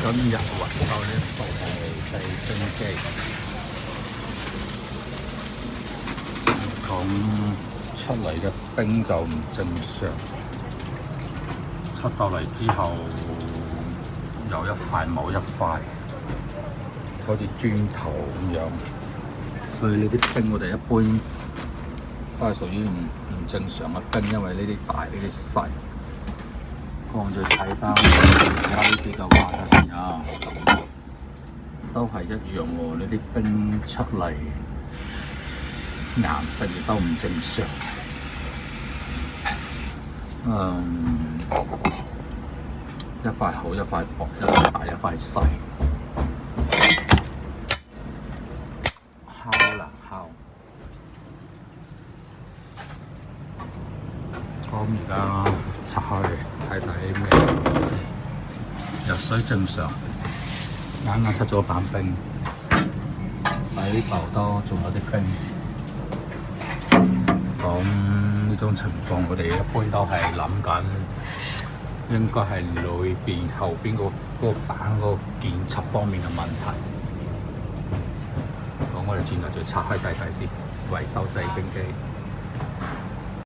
今日揾到呢部係製冰機，咁出嚟嘅冰就唔正常，出到嚟之後有一塊冇一塊，好似磚頭咁樣，所以呢啲冰我哋一般都係屬於唔正常嘅冰，因為呢啲大呢啲細。我再睇翻而家呢啲嘅話睇先啊，都係一樣喎。呢啲冰出嚟顏色亦都唔正常。一塊好一塊薄，一塊大一塊細。烤啦烤。咁而家拆開睇睇咩入水正常，啱啱出咗板冰，喺呢度都仲有啲冰。咁呢種情況，我哋一般都係諗緊，應該係裏邊後邊個板嗰個建築方面嘅問題。咁我哋轉頭再拆開睇睇先，維修製冰機。